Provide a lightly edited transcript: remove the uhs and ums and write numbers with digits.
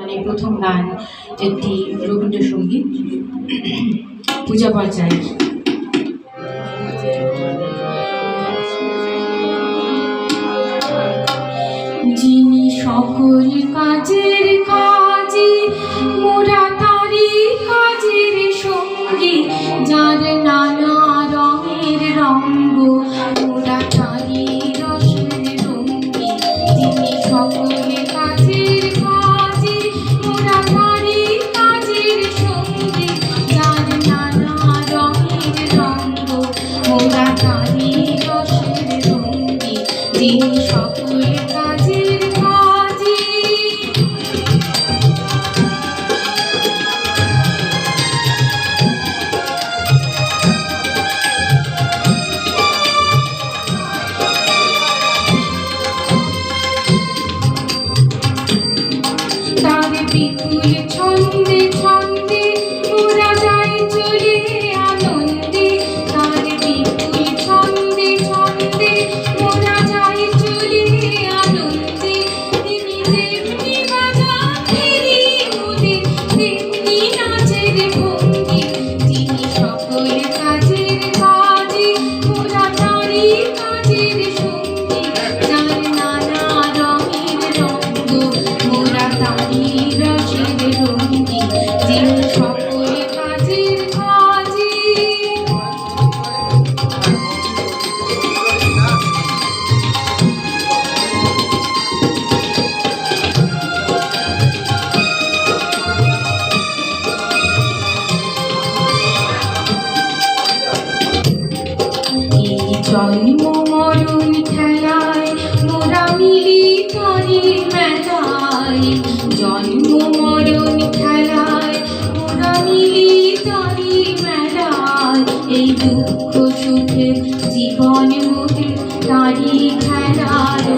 জীবনের প্রথম গান একটি রবীন্দ্রসঙ্গীত পূজা পর্যায়ের। যিনি সকল কাজের কাজে মোরা তারি কাজের সঙ্গী, যার নানা রঙের রঙ্গ মোরা তারি রসের রঙ্গী। যিনি সকল কাজের কাজে মোরা তারি কাজের সঙ্গী, যার নানা রঙের রঙ্গ মোরা তারি রসের রঙ্গী। যিনি সকল কাজের কাজে তার বিপুল ছন্দে ছন্দে মোরা যাই চলে আনন্দে। তার বিপুল ছন্দে ছন্দে মোরা যাই চলে আনন্দে। তিনি তেমনি বাজান ফিরি ওদের তেমনি নাচের ভঙ্গি। যিনি সকল কাজের কাজে মোরা তারি কাজের সঙ্গী, যার নানা রঙের রঙ্গ মোরা তারি রসের রঙ্গী। যিনি সকল কাজের কাজে এই জন্ম মরণ খেলায় মোরা মিলি তারি মেলায়। জন্ম মরণ খেলায় মোরা মিলি তারি মেলায়। এই দুঃখ সুখে জীবন মোদের তারি খেলায়।